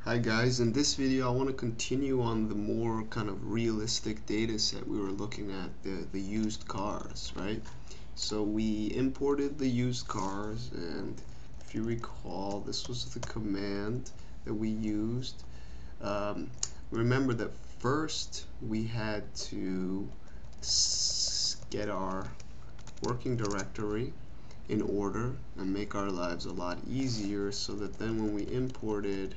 Hi guys, in this video I want to continue on the more kind of realistic data set we were looking at, the used cars, right? So we imported the used cars, and if you recall, this was the command that we used. Remember that first we had to get our working directory in order and make our lives a lot easier, so that then when we imported,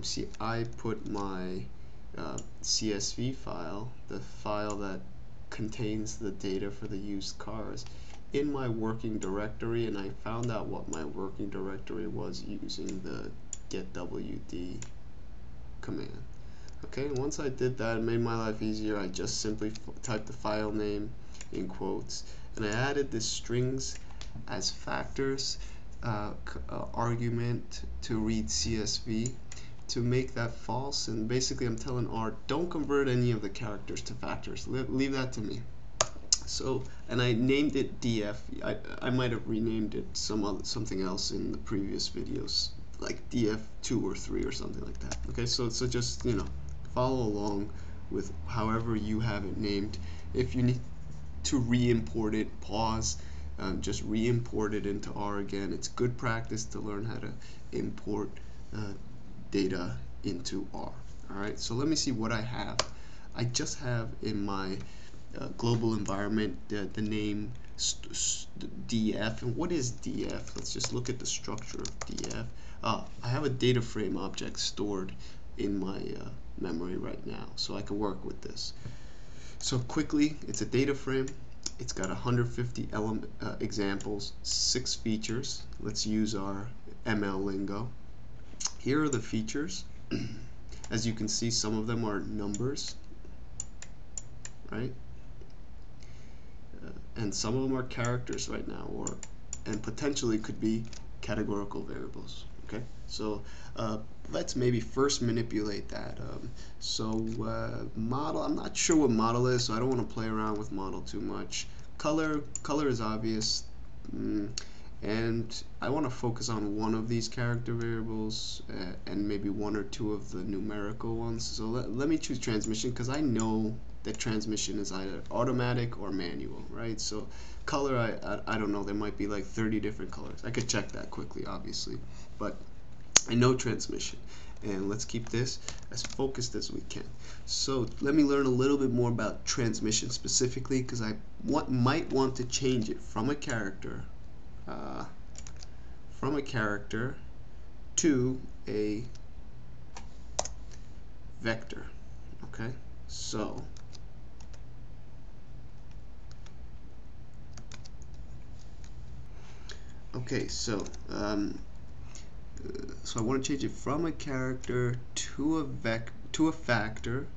see, I put my CSV file, the file that contains the data for the used cars, in my working directory, and I found out what my working directory was using the getwd command. Okay, and once I did that, it made my life easier. I just simply typed the file name in quotes, and I added this strings as factors argument to read CSV to make that false, and basically I'm telling R, don't convert any of the characters to factors. Leave that to me. So, and I named it DF. I might have renamed it something else in the previous videos, like DF2 or 3 or something like that. Okay, so just, you know, follow along with however you have it named. If you need to re-import it, pause, just re-import it into R again. It's good practice to learn how to import data into R. Alright, so let me see what I have. I just have in my global environment the name DF. And what is DF? Let's just look at the structure of DF. I have a data frame object stored in my memory right now, so I can work with this. So quickly, it's a data frame. It's got 150 examples, 6 features. Let's use our ML lingo. Here are the features. As you can see, some of them are numbers, right? And some of them are characters right now, and potentially could be categorical variables. Okay, so let's maybe first manipulate that. Model, I'm not sure what model is, so I don't want to play around with model too much. Color is obvious. And I want to focus on one of these character variables and maybe 1 or 2 of the numerical ones. So let me choose transmission, because I know that transmission is either automatic or manual, right? So color, I don't know, there might be like 30 different colors. I could check that quickly, obviously, but I know transmission. And let's keep this as focused as we can. So let me learn a little bit more about transmission specifically, because I might want to change it from a character to a vector. Okay, so so I want to change it from a character to a factor,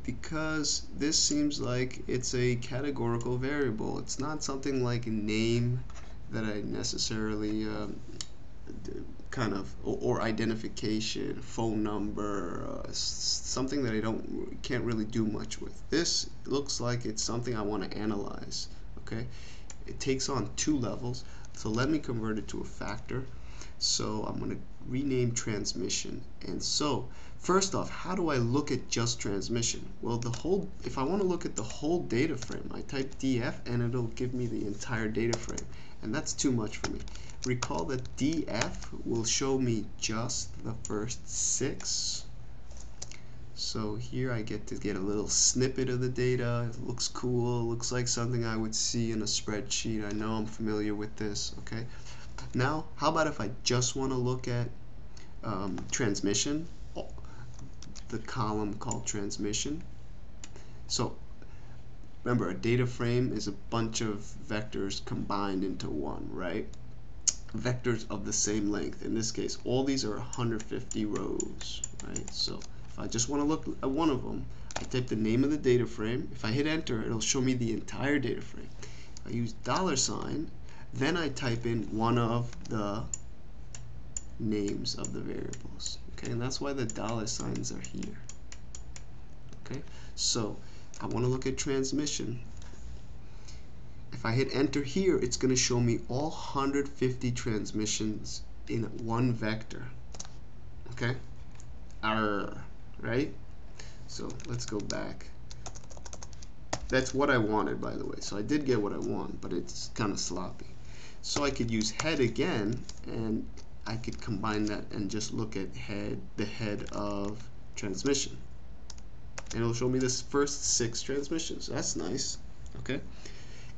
because this seems like it's a categorical variable. It's not something like a name that I necessarily kind of, or identification, phone number, something that I can't really do much with. This looks like it's something I want to analyze. Okay, it takes on 2 levels, so let me convert it to a factor. So I'm going to rename transmission. And so first off, how do I look at just transmission? Well, if I want to look at the whole data frame, I type DF and it'll give me the entire data frame, and that's too much for me. Recall that DF will show me just the first 6. So here I get to get a little snippet of the data. It looks cool. It looks like something I would see in a spreadsheet. I know I'm familiar with this. Okay. Now, how about if I just want to look at transmission, the column called transmission. So remember, a data frame is a bunch of vectors combined into one, right? Vectors of the same length. In this case, all these are 150 rows, right? So if I just want to look at one of them, I type the name of the data frame. If I hit enter, it'll show me the entire data frame. If I use $, then I type in one of the names of the variables. Okay, and that's why the $signs are here. Okay, so I want to look at transmission. If I hit enter here, it's going to show me all 150 transmissions in one vector. Okay, right? So let's go back. That's what I wanted, by the way. So I did get what I want, but it's kind of sloppy. So I could use head again, and I could combine that and just look at the head of transmission. And it'll show me this first 6 transmissions. That's nice. Okay.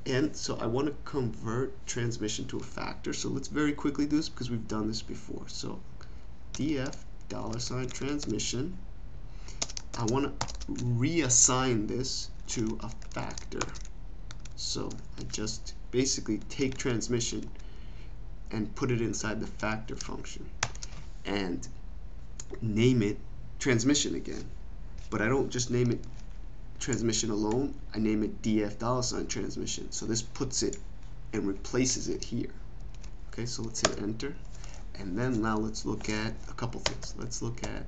And so I want to convert transmission to a factor. So let's very quickly do this because we've done this before. So df $transmission. I want to reassign this to a factor. So I just basically take transmission and put it inside the factor function and name it transmission again. But I don't just name it transmission alone, I name it df $transmission. So this puts it and replaces it here. Okay, so let's hit enter. And then now let's look at a couple things. Let's look at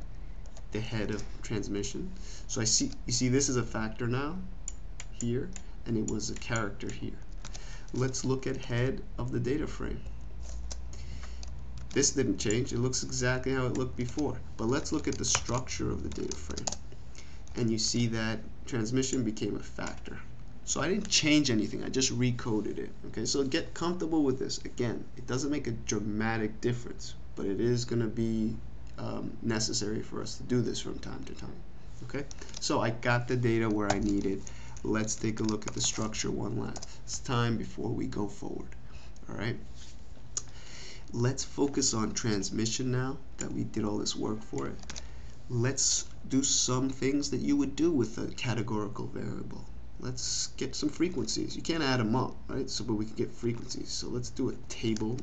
the head of transmission. So you see this is a factor now here, and it was a character here. Let's look at head of the data frame. This didn't change. It looks exactly how it looked before. But let's look at the structure of the data frame. And you see that transmission became a factor. So I didn't change anything. I just recoded it. Okay, so get comfortable with this. Again, it doesn't make a dramatic difference, but it is going to be necessary for us to do this from time to time. Okay, so I got the data where I need it. Let's take a look at the structure one last time before we go forward. All right. Let's focus on transmission now that we did all this work for it. Let's do some things that you would do with a categorical variable. Let's get some frequencies. You can't add them up, right? So, but we can get frequencies. So let's do a table.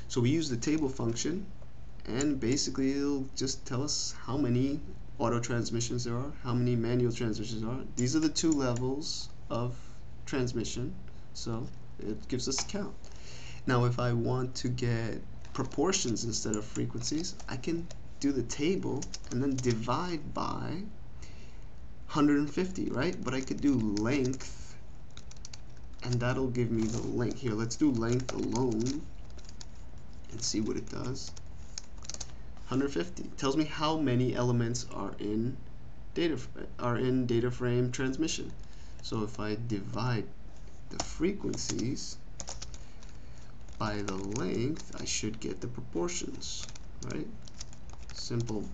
So we use the table function, and basically it'll just tell us how many auto transmissions there are, how many manual transmissions there are. These are the 2 levels of transmission, so it gives us a count. Now if I want to get proportions instead of frequencies, I can do the table and then divide by 150, right? But I could do length, and that'll give me the length. Here, let's do length alone and see what it does. 150 tells me how many elements are in data frame transmission. So if I divide the frequencies by the length, I should get the proportions, right? Simple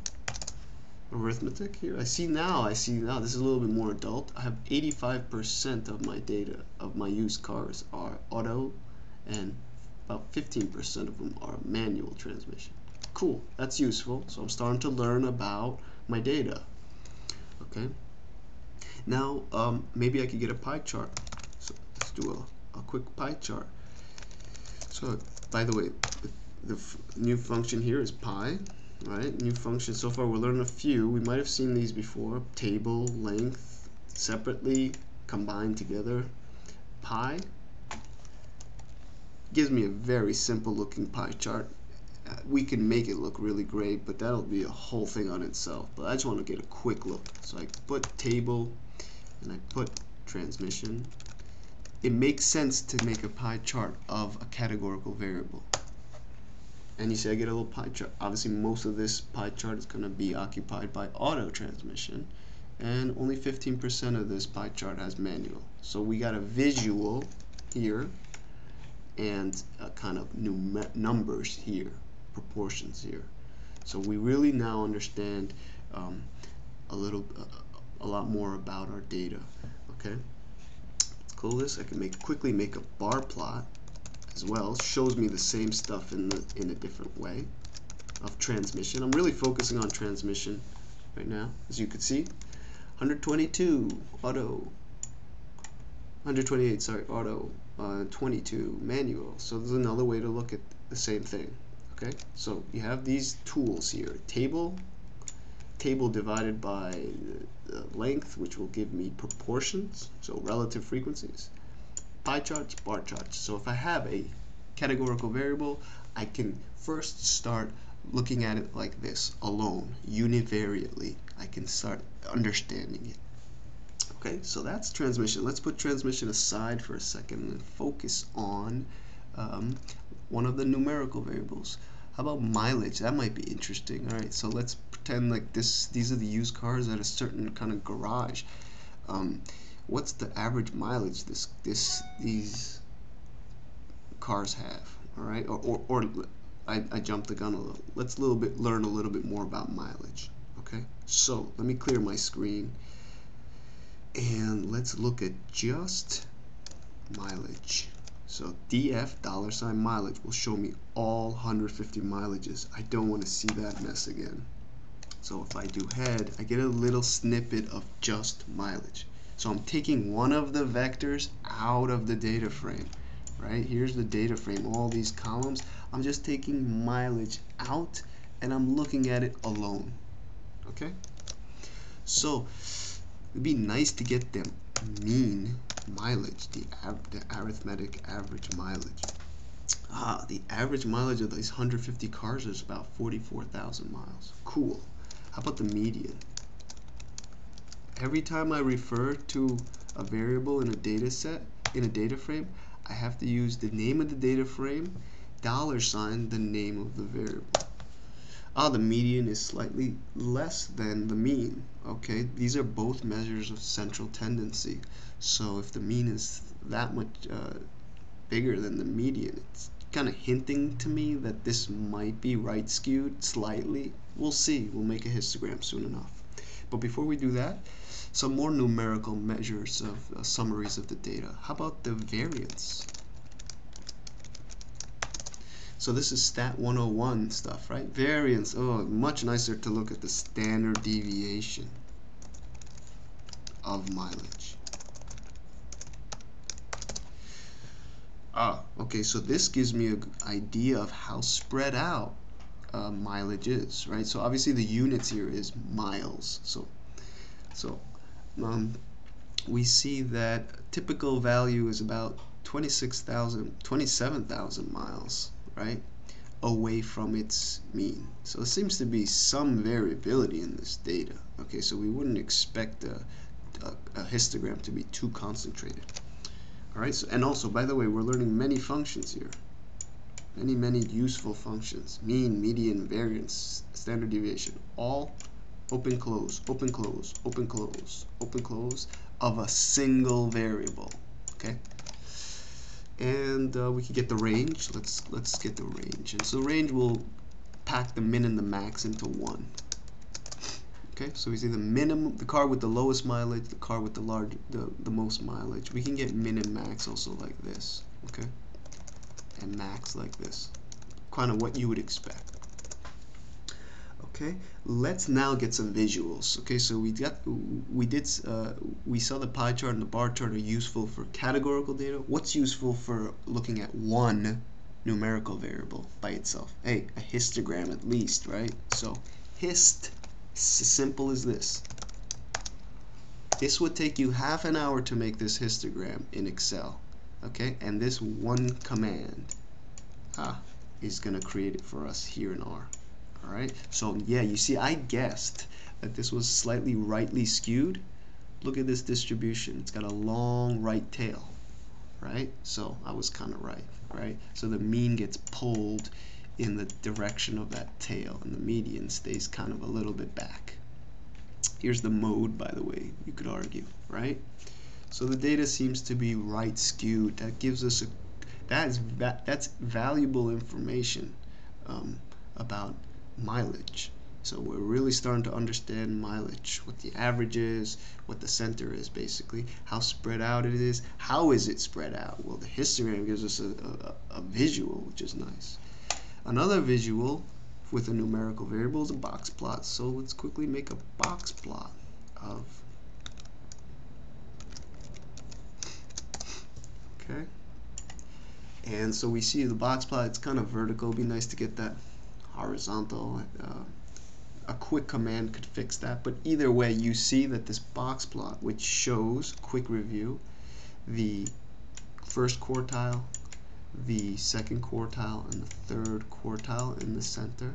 arithmetic here. I see now, this is a little bit more adult. I have 85% of my data, of my used cars are auto, and about 15% of them are manual transmission. Cool, that's useful. So I'm starting to learn about my data. Okay. Now, maybe I could get a pie chart. So let's do a quick pie chart. So, by the way, the new function here is pi, right? New function. So far, we're learning a few. We might have seen these before. Table, length, separately, combined together. Pi gives me a very simple-looking pie chart. We can make it look really great, but that'll be a whole thing on itself. But I just want to get a quick look. So I put table, and I put transmission. It makes sense to make a pie chart of a categorical variable. And you see I get a little pie chart. Obviously most of this pie chart is going to be occupied by auto transmission, and only 15% of this pie chart has manual. So we got a visual here and a kind of numbers here, proportions here. So we really now understand a lot more about our data. Okay. This, I can quickly make a bar plot as well. It shows me the same stuff in a different way of transmission. I'm really focusing on transmission right now, as you can see. 122 auto, 128 sorry auto, 22 manual. So there's another way to look at the same thing. Okay, so you have these tools here: table divided by the length, which will give me proportions, so relative frequencies, pie charts, bar charts. So if I have a categorical variable, I can first start looking at it like this, alone, univariately. I can start understanding it. Okay, so that's transmission. Let's put transmission aside for a second and focus on one of the numerical variables. How about mileage? That might be interesting. All right, so let's pretend like these are the used cars at a certain kind of garage. What's the average mileage these cars have? All right, or I jumped the gun a little. Let's learn a little bit more about mileage. Okay, so let me clear my screen and let's look at just mileage. So DF $mileage will show me all 150 mileages. I don't want to see that mess again. So if I do head, I get a little snippet of just mileage. So I'm taking one of the vectors out of the data frame. Right? Here's the data frame, all these columns. I'm just taking mileage out and I'm looking at it alone. Okay? So it'd be nice to get the mean mileage, the arithmetic average mileage. The average mileage of these 150 cars is about 44,000 miles. Cool. How about the median? Every time I refer to a variable in a data set, in a data frame, I have to use the name of the data frame, $, the name of the variable. The median is slightly less than the mean. Okay, these are both measures of central tendency. So if the mean is that much bigger than the median, it's kind of hinting to me that this might be right skewed slightly. We'll see. We'll make a histogram soon enough. But before we do that, some more numerical measures of summaries of the data. How about the variance? So this is Stat 101 stuff, right? Variance. Oh, much nicer to look at the standard deviation of mileage. Okay, so this gives me an idea of how spread out mileage is, right? So obviously the units here is miles. So we see that typical value is about 27,000 miles, right, away from its mean. So there seems to be some variability in this data. Okay, so we wouldn't expect a histogram to be too concentrated. All right, so, and also, by the way, we're learning many functions here. Many useful functions. Mean, median, variance, standard deviation, all open, close, open, close, open, close, open, close of a single variable. Okay, and we can get the range. Let's get the range. And so range will pack the min and the max into one. Okay, so we see the minimum, the car with the lowest mileage, the car with the most mileage. We can get min and max also like this. Okay, and max like this. Kind of what you would expect. Okay, let's now get some visuals. Okay, so we saw the pie chart and the bar chart are useful for categorical data. What's useful for looking at one numerical variable by itself? Hey, a histogram at least, right? So hist, as simple as this. This would take you half an hour to make this histogram in Excel. Okay, and this one command is gonna create it for us here in R. Alright, so yeah, you see I guessed that this was slightly rightly skewed. Look at this distribution. It's got a long right tail, right? So I was kind of right? So the mean gets pulled in the direction of that tail and the median stays kind of a little bit back. Here's the mode, by the way, you could argue, right? So the data seems to be right skewed. That gives us that's valuable information about mileage. So we're really starting to understand mileage, what the average is, what the center is basically, how spread out it is. How is it spread out? Well, the histogram gives us a visual, which is nice. Another visual with a numerical variable is a box plot. So let's quickly make a box plot of, okay. And so we see the box plot, it's kind of vertical. It'd be nice to get that horizontal. A quick command could fix that, but either way you see that this box plot, which shows, quick review, the first quartile, the second quartile, and the third quartile in the center,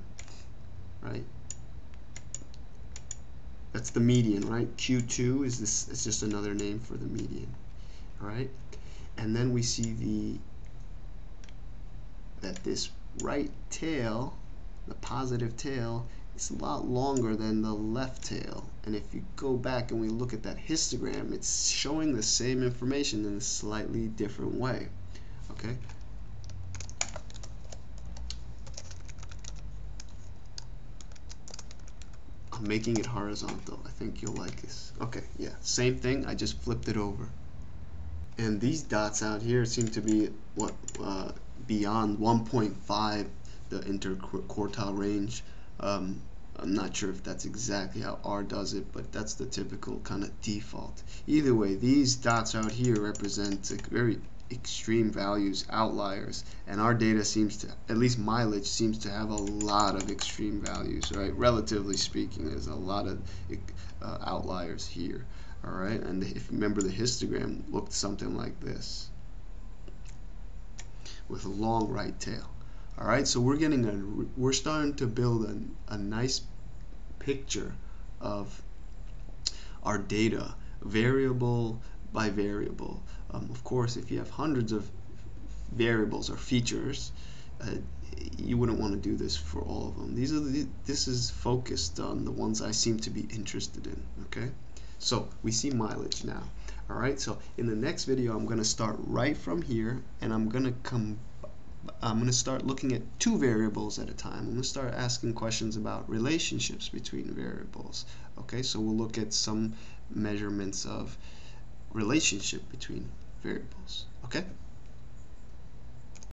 right? That's the median, right? Q2 is this, it's just another name for the median, all right? And then we see that this right tail, the positive tail, is a lot longer than the left tail. And if you go back and we look at that histogram, it's showing the same information in a slightly different way. Okay? I'm making it horizontal. I think you'll like this. Okay, yeah, same thing. I just flipped it over. And these dots out here seem to be what beyond 1.5, the interquartile range. I'm not sure if that's exactly how R does it, but that's the typical kind of default. Either way, these dots out here represent very extreme values, outliers, and our data seems to, at least mileage, seems to have a lot of extreme values, right? Relatively speaking, there's a lot of outliers here. All right, and if you remember, the histogram looked something like this with a long right tail. All right, so we're starting to build a nice picture of our data, variable by variable. Of course, if you have hundreds of variables or features, you wouldn't want to do this for all of them. This is focused on the ones I seem to be interested in. Okay. So we see mileage now. All right, so in the next video, I'm going to start right from here, and I'm going to start looking at two variables at a time. I'm going to start asking questions about relationships between variables. Okay, so we'll look at some measurements of relationship between variables. Okay.